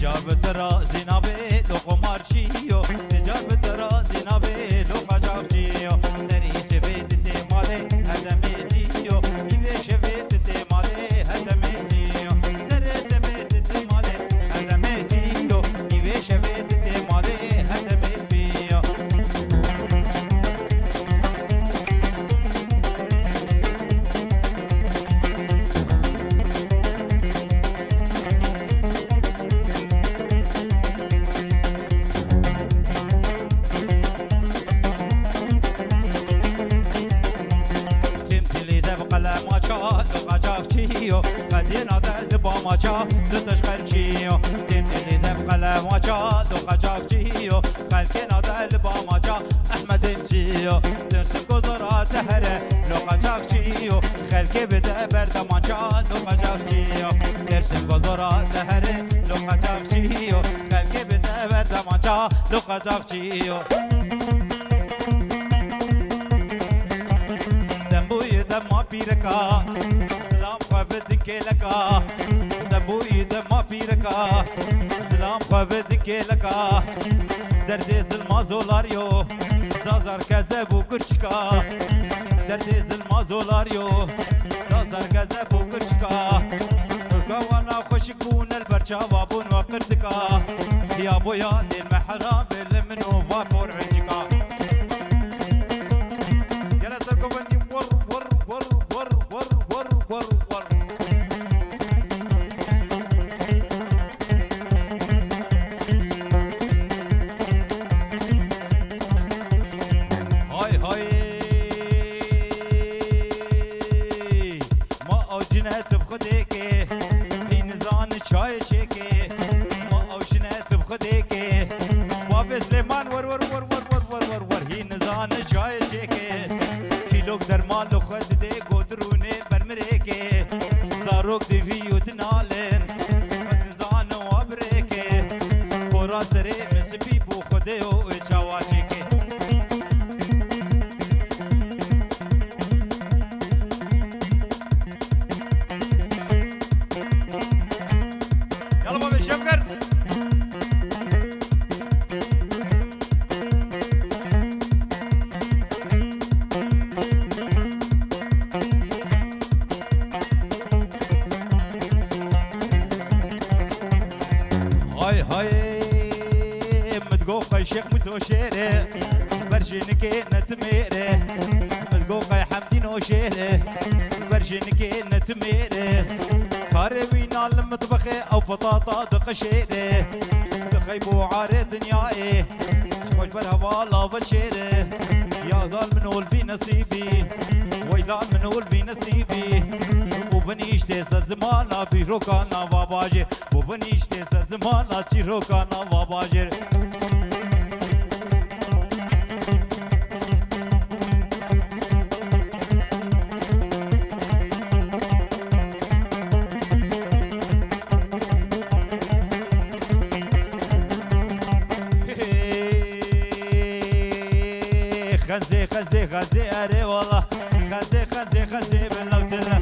تجاب ترى زينابي لو قمارشيو تجاب ترى زينابي لو قجاوشيو سري سبيت تي مالي هذا ميجيو إذا شبيت تي مالي هذا ميجيو سري سبيت تي مالي هذا ميجيو إذا شبيت تي مالي هذا ميجيو خدينا ذا باماچا دتش خلچيو تمتلي ذا قلماچا دو قجاكچيو خلكنا ذا باماچا احمد انجيو درس گزارات هره لو قجاكچيو خلك بده بردمانچا دو قجاكچيو درس گزارات هره لو قجاكچيو خلك بده بردمانچا دو قجاكچيو دمبوي دم بيركا خبدك لكا دبوي دم بيركا سلام خبدك لكا درديز المازولاريو دازار كذب وكرشكا درديز المازولاريو دازار كذب وكرشكا وانا خوشكون البرشا وابون وقردكا يا بويا دي المحراب اللي منو فاكور عندكا يلا سركو بندي ور ور ور ور ور ور ور ور سليمان ور ور ور ور ور ور ور ور هي نزان جاي شيكي كيلوك درمان لو خد دي قدروني برمريكي زاروك دي ريو دنالين نزان وابريكي كورا سري مسبيبو خديو اتشاواشيكي يلا بابا شكر الشيخ مسو شيري برشنكي نتميري مزقوقي حمدين وشيري برشنكي نتميري خاربينا المطبخي او بطاطا دقشيري دخيبو عاري دنياي خوش برهوالا بشيري يا ظال منول في نصيبي ويلان منول في نصيبي وبنيشتي زمانا بيروكانا واباجي وبنيشتي زمانا تيروكانا واباجي خزي خزي خزي اري والله خزي خزي خزي باللوتله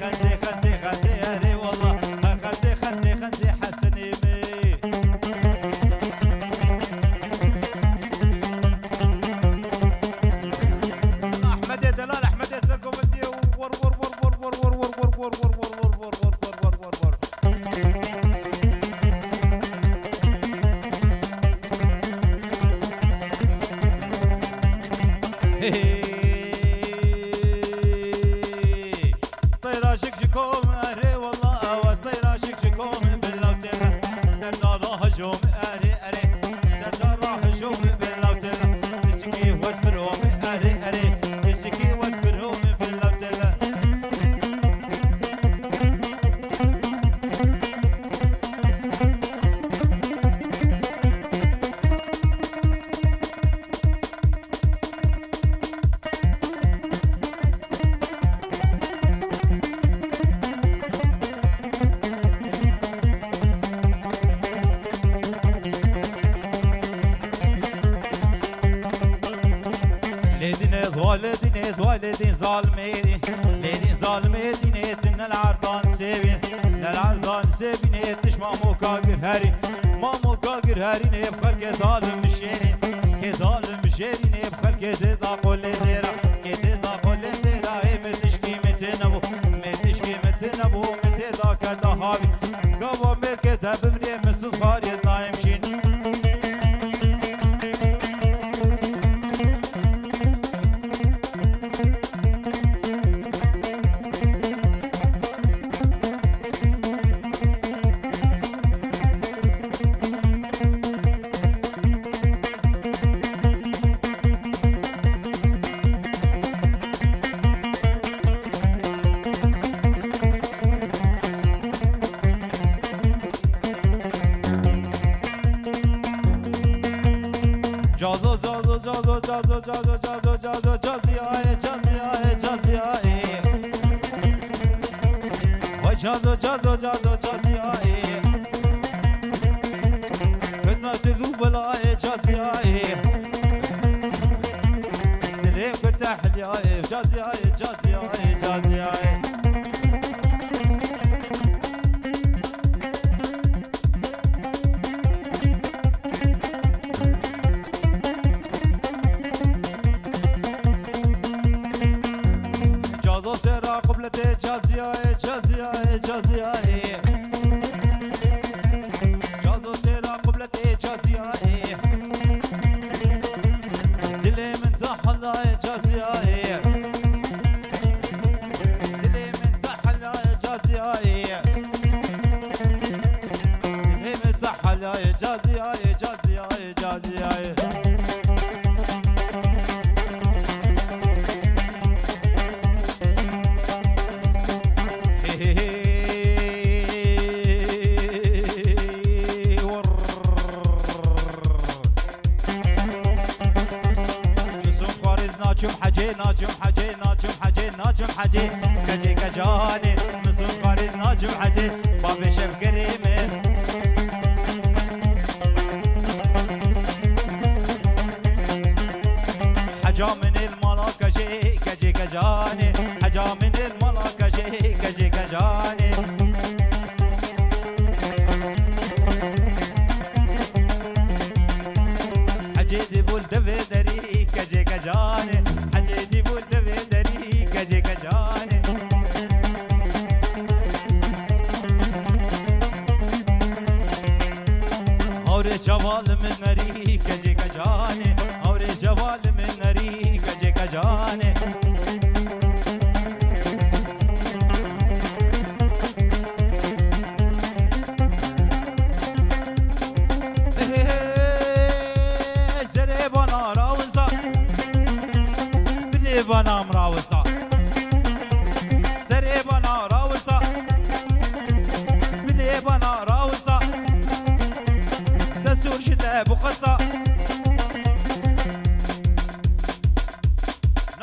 خزي خزي خزي اري والله خزي خزي خزي حسن يمي احمد يا دلال احمد يا سلكم بدي ور ور ور ور ور ور ور ور ور ور ور ور ور ور ور طيرا شكشكوم اري والله وطيرا شكشكوم باللوتله سردار هجوم اري اري سردار هجوم باللوتله تشكي وتبروم اري اري تشكي وتبروم باللوتله والدين والدين ظالمين ليدين ظالمين تن العرضان سيبين العرضان سيبين تشمع موكا قهري كرهارين يبخل كظالم الشيرين كظالم الشيرين يبخل كزيدا قول زيرا كزيدا قول زيرا متشكي متنبو متشكي متنبو متدا كدا هاوي قوا متكتب مني مسل خاري نايمشين Cazo cazo cazo cazo cazo cazo cazo caziyaye caziyaye caziyaye Vay cazo cazo cazo caziyaye Kıtmeti lubelaye caziyaye Dilim kıtahliyaye caziyaye caziyaye caziyaye جازو سيرا قبلتي جازيائي دلي من زحلاي جازيائي دلي من زحلاي جازيائي دلي من زحلاي جازيائي جازيائي جازيائي ناجم حجي ناجم حجي ناجم حجي ناجم حجي كجي كجاني مسلم قاري ناجم حجي بابي شف كريمي حجا من الملا كجي كجي كجاني حجا من الملا كجي كجي كجاني حجي دي بول دبي دري كجي كجاني حجي دي بول دبي دري كجي كجاني اوري جوال من نري كجي كجاني اوري جوال من نري كجي كجاني بنا مراوسا سري بنا راوسا بني بنا راوسا دسور شتا بقصا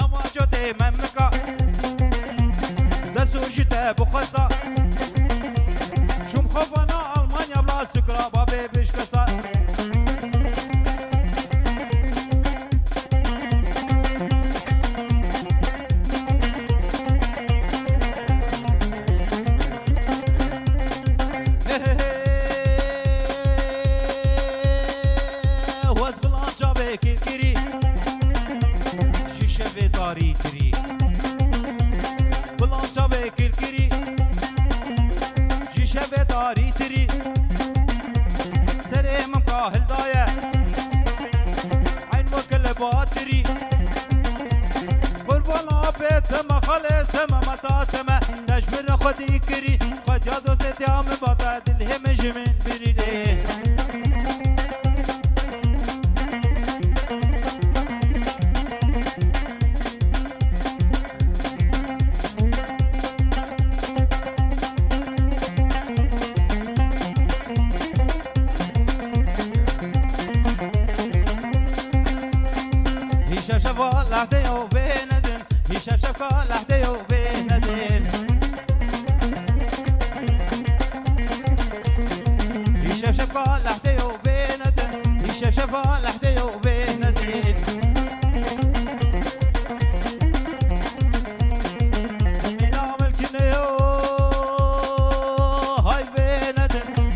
نما جوتي ممكا دسور شتا بقصا شم خفنا ألمانيا بلا سكرا بابي بشكسا تری بلان چاوه کرکری جیشه به داری تری سره من کاهل دایه عین وکل باتری قربان آبتم خالصم متاتم تجبر خودی کری خود یادو ستیام باتا دل هم جمین بریده لحظه و بندن هیشب شبکا لحظه و بندن هیشب شبکا لحظه و بندن هیشب شبکا لحظه و بندن تمینام الکنیو های بندن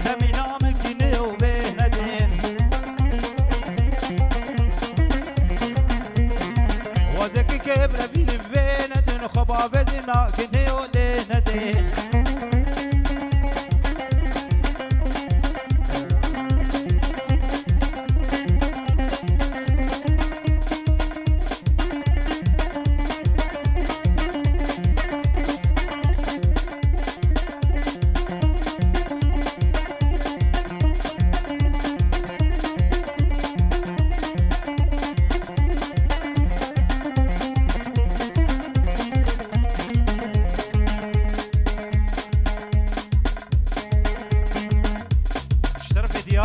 تمینام الکنیو بندن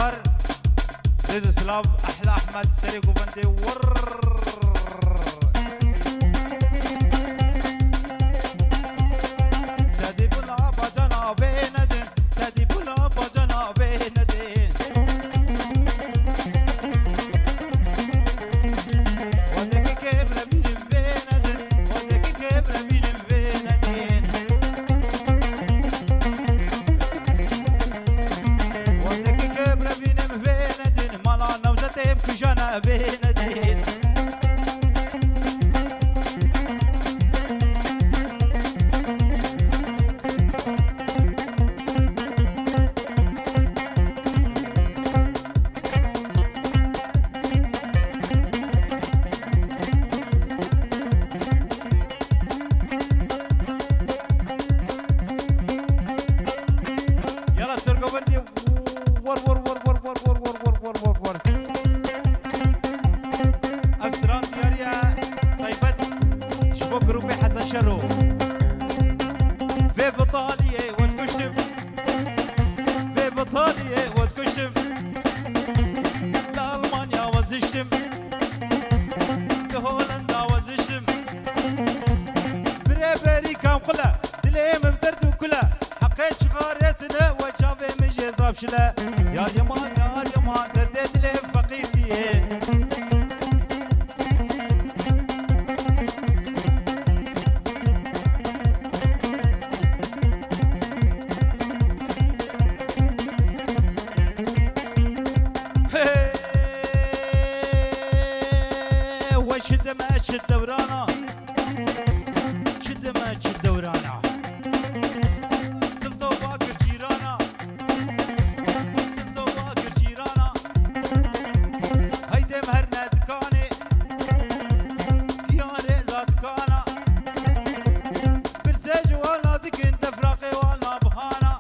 ديار ريز سلاف احلى احمد سريق وبندي تدي بلا بجنا بيندين تدي بلا بجنا بيندين وذاك كيف ربين بيندين وذاك كيف ربين بيندين وذاك كيف ربين بيندين مالا نوزتهم كجنا بيندين يلا سرقوا بندي ور ور ور ور ور ور ور ور ور ور ور أسران دياريا طيبت شبو جروبي حسن شرو في بطالية وزكشتم في بطالية وزكشتم لألمانيا وزشتم لهولندا وزشتم بريبري كام قلة دليم بدرد وكله حقيت شغارتنا وشافي مجي ضرب شلا يا اليمان يا اليمان رديت لي فقيرتي وشد ما شد ورانا شد ما شد ورانا سبتو باكر جيرانا سبتو باكر جيرانا هيدي مهرنا دكاني ياري زاد كانا برساج وانا دكن تفراقي وانا بهانا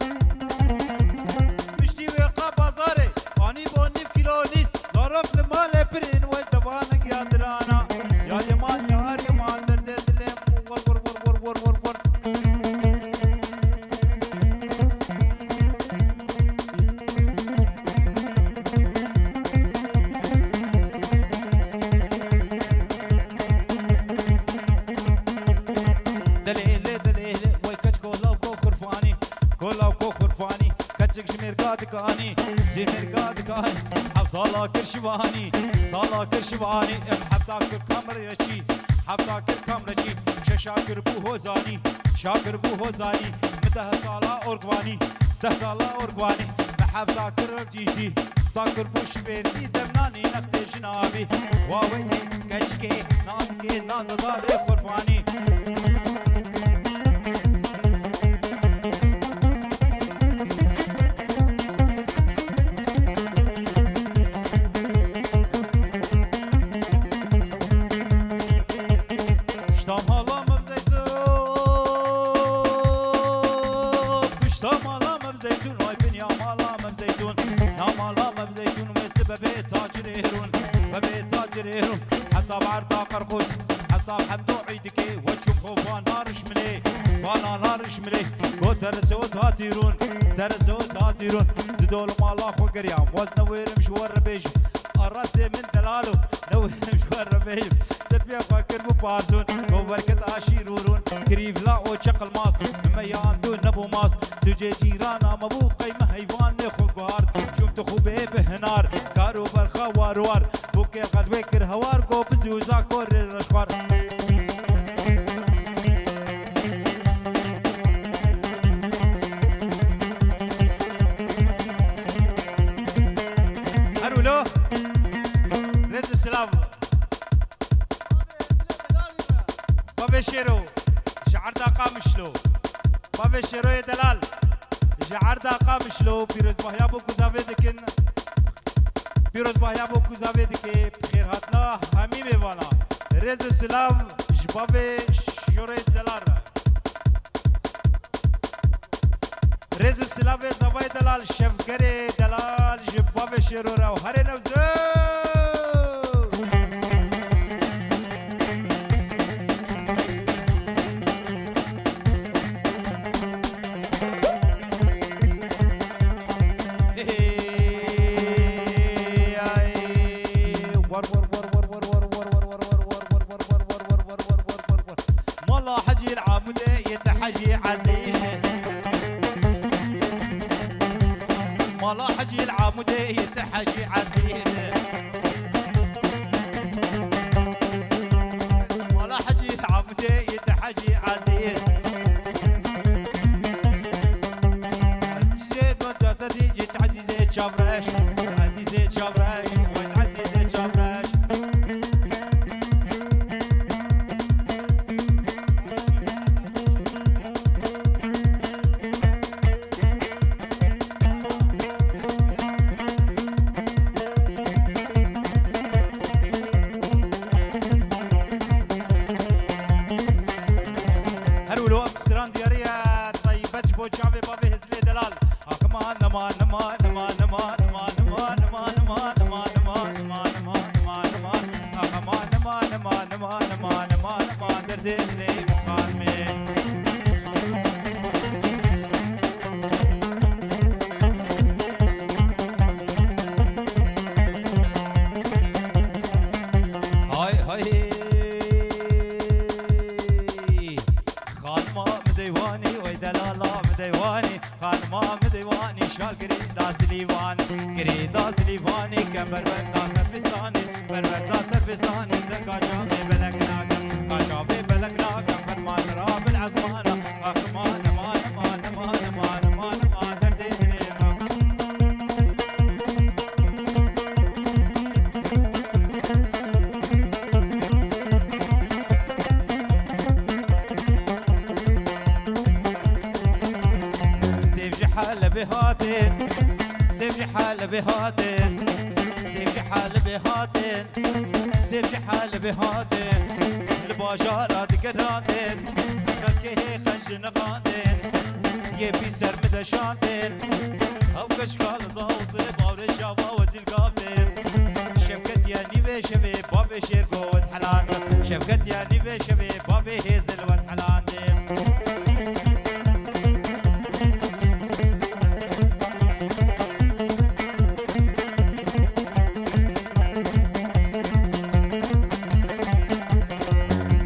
مشتي ويقا بازاري واني بوني بكيلونيس ضرب المال برين والدبانك يا درانا يا اليمان يا اليمان دردت الليم ور ور ور ور ور ور دليلي دليلي ويكش كولا وكو خرفاني كولا وكو خرفاني كتشك شمير قادكاني جمير قادكاني حفظالا كرشواني صالا كرشواني حفظا كامر رشي حفظا كامر رشي شاكر بو هوزاني شاكر بو هوزاني مده صالا اورغواني ده صالا اورغواني بحفظا كرجيجي ذاكر بو شفيرتي دمناني نختي جنابي واويني كشكي نازكي نازداري خرفاني حتى بعرض قرقوس حتى بحمدو عيدكي وجههم خوفان نارش ملي فانا نارش ملي كو ترسوت هاتيرون ترسوت هاتيرون تدول مالا خو قريام وزن وير مشوار ربيج الراسي من دلالو نوير مشوار ربيج تربية فاكر ببارزون وبركة عشيرورون كريب لا او شقل ماس ميان دون نبو ماس سجي جيرانا مبو قيمة هيوان نخو قهار شمت خوبي بهنار كارو برخا واروار بوكي قلبي كر هوار كو بزوزا كور الرشوار هرولو رز السلام بابي شيرو جعردا قامشلو بابي شيرو يا دلال جعردا قامشلو بيروز بحيابو كوزافي دكن بيروز بحيابو كوزافي دكي بخير هاتنا همي بيوانا رز السلام جبابي شيرو يا دلال رز السلام زباي دلال شفقري دلال جبابي شيرو راو هري نوزو عمودي يتحجي عزيز ولا حجي عمودي يتحجي عزيز جيت وانت تيجي تعزيزي تشبرش عزيزي تشبرش وتعزيزي تشبرش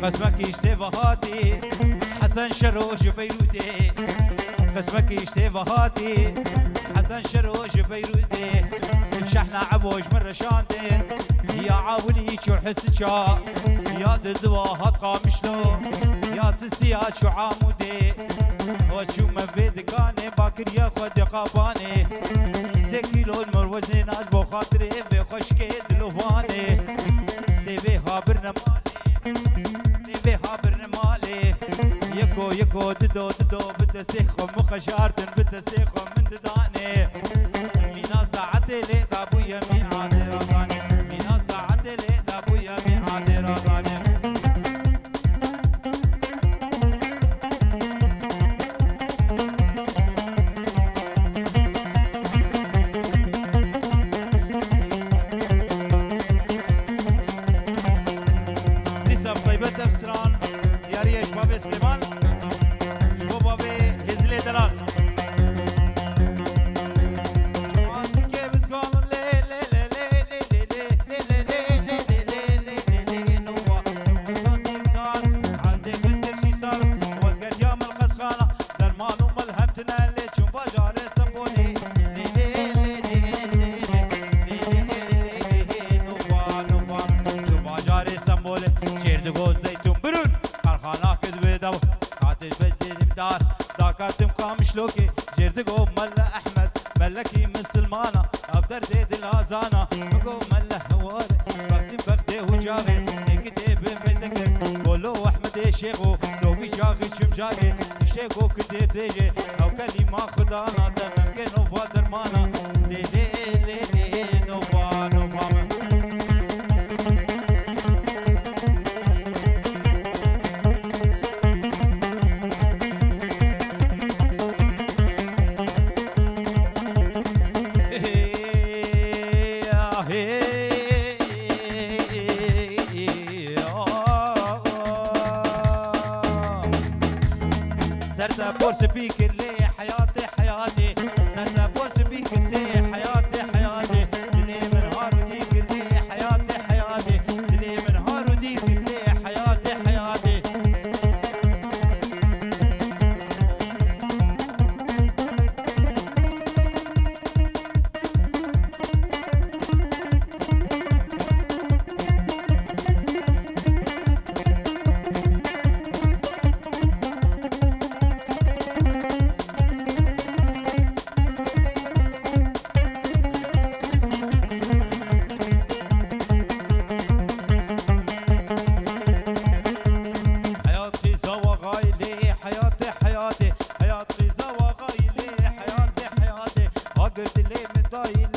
قسمكيش سيفهاتي حسن شروش بيروتي قسمكيش سيفهاتي حسن شروش بيروتي مشحنا عبوش من رشانتين يا عاولي شو حسشا يا ددواهات قامشلو يا سسيات شو عامودي وشو ما بيدكاني باكر يا خد قاباني سكيلو المروزي ناس بو خاطري بخشكي دلوفاني سيبيها بها برنمالي يكو يكو ددو ددو بتسيخم مخشارتن بتسيخم من دداني مينا ساعتي لي دابويا ميعادي رغاني مينا ساعتي لي دابويا ميعادي رغاني بسران دیاریش بابی سلیمان شو بابی هزلی دلال شلوكي جردقو ملا احمد ملكي من سلمانه ابدر زيد الهازانه بقو ملا هواري بختي بختي وجاغي كتب مزكر قولو احمد الشيخو لو في شاغي شمجاغي الشيخو كتب بيجي او كلمه خدانا ممكن نوفا درمانه لي لي لي لي نوفا نوفا سرنا بورس بيك اللي حياتي حياتي سرنا بورس بيك اللي حياتي حياتي دني من هار وديك اللي حياتي حياتي دني من هار وديك اللي حياتي حياتي قلت لي من ضايل